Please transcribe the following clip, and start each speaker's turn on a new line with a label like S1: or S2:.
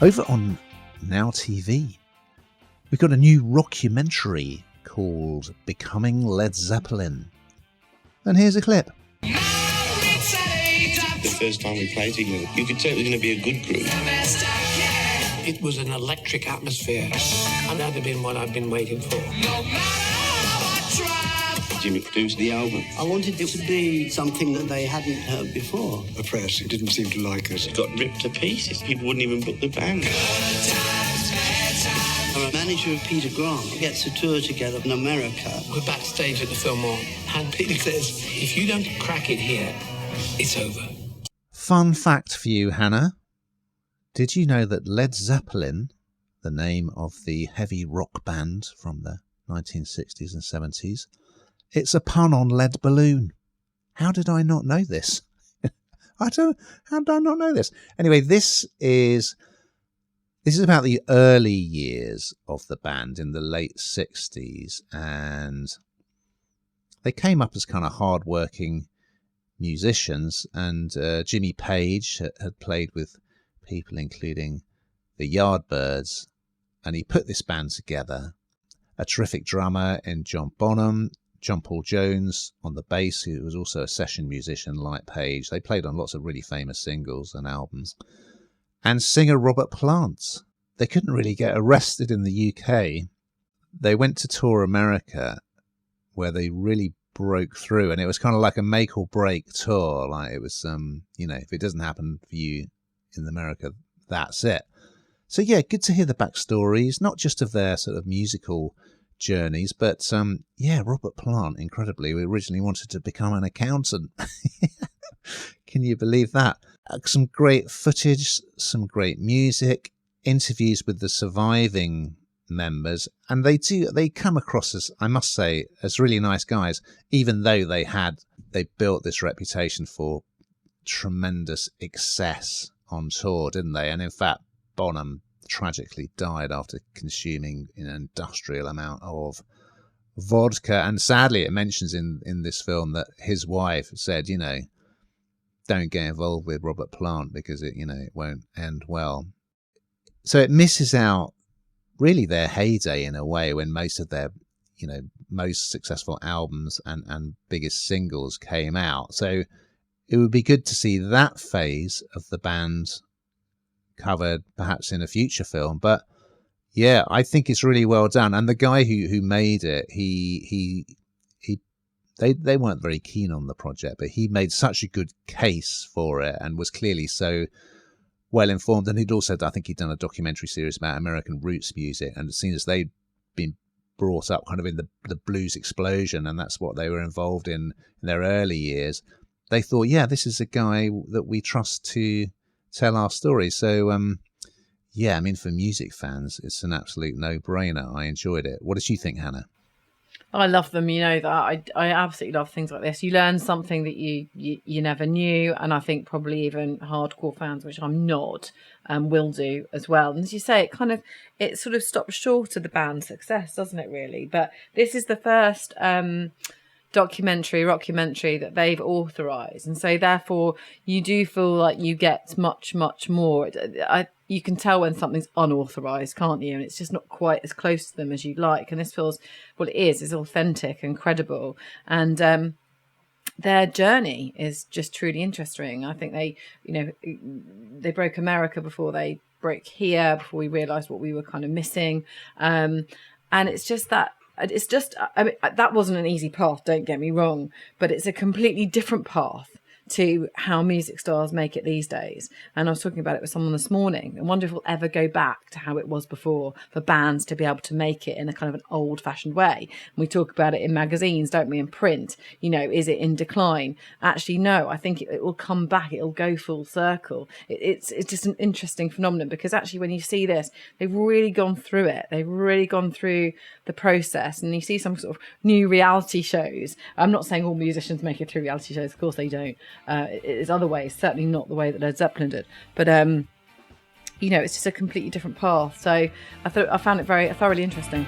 S1: Over on Now TV, we've got a new rockumentary called Becoming Led Zeppelin. And here's a clip.
S2: The first time we played together, you could tell it was going to be a good group.
S3: It was an electric atmosphere, and that had been what I'd been waiting for.
S2: Jimmy produced the album.
S4: I wanted it to be something that they hadn't heard before.
S5: The press didn't seem to like us.
S2: It got ripped to pieces. People wouldn't even book the band.
S4: Our manager of Peter Grant gets a tour together in America.
S3: We're backstage at the Fillmore, and Peter says, if you don't crack it here, it's over.
S1: Fun fact for you, Hannah. Did you know that Led Zeppelin, the name of the heavy rock band from the 1960s and 70s, it's a pun on lead balloon. How did I not know this? How did I not know this? Anyway, this is about the early years of the band in the late 60s, and they came up as kind of hard-working musicians, and Jimmy Page had played with people including the Yardbirds, and he put this band together. A terrific drummer in John Bonham, John Paul Jones on the bass, who was also a session musician like Page. They played on lots of really famous singles and albums. And singer Robert Plant. They couldn't really get arrested in the UK. They went to tour America, where they really broke through, and it was kind of like a make or break tour. Like it was, if it doesn't happen for you in America, that's it. So yeah, good to hear the backstories, not just of their sort of musical journeys, but Robert Plant, incredibly, we originally wanted to become an accountant. Can you believe that? Some great footage, some great music, interviews with the surviving members, and they come across as, I must say, as really nice guys, even though they built this reputation for tremendous excess on tour, didn't they? And in fact, Bonham tragically died after consuming an industrial amount of vodka, and sadly it mentions in this film that his wife said, don't get involved with Robert Plant because it won't end well. So it misses out really their heyday in a way, when most of their most successful albums and biggest singles came out. So it would be good to see that phase of the band covered perhaps in a future film. But yeah, I think it's really well done. And the guy who made it, they weren't very keen on the project, but he made such a good case for it and was clearly so well informed. And I think he'd done a documentary series about American roots music, and it seems as they'd been brought up kind of in the blues explosion, and that's what they were involved in their early years. They thought, yeah, this is a guy that we trust to tell our story. So, for music fans, it's an absolute no-brainer. I enjoyed it. What did you think, Hannah?
S6: I love them. You know that. I absolutely love things like this. You learn something that you never knew, and I think probably even hardcore fans, which I'm not, will do as well. And as you say, it sort of stops short of the band's success, doesn't it? Really, but this is the first rockumentary that they've authorized, and so therefore you do feel like you get much more. You can tell when something's unauthorized, can't you? And it's just not quite as close to them as you'd like, and this feels, well, it is authentic and credible, and their journey is just truly interesting. I think they broke America before they broke here, before we realized what we were kind of missing, and it's just that. That wasn't an easy path, don't get me wrong, but it's a completely different path to how music stars make it these days. And I was talking about it with someone this morning. I wonder if we'll ever go back to how it was before for bands to be able to make it in a kind of an old-fashioned way. And we talk about it in magazines, don't we, in print. Is it in decline? Actually, no, I think it will come back. It'll go full circle. It's just an interesting phenomenon, because actually when you see this, they've really gone through it. They've really gone through the process, and you see some sort of new reality shows. I'm not saying all musicians make it through reality shows. Of course they don't. It's other ways, certainly not the way that Led Zeppelin did, but it's just a completely different path. So I found it very thoroughly interesting.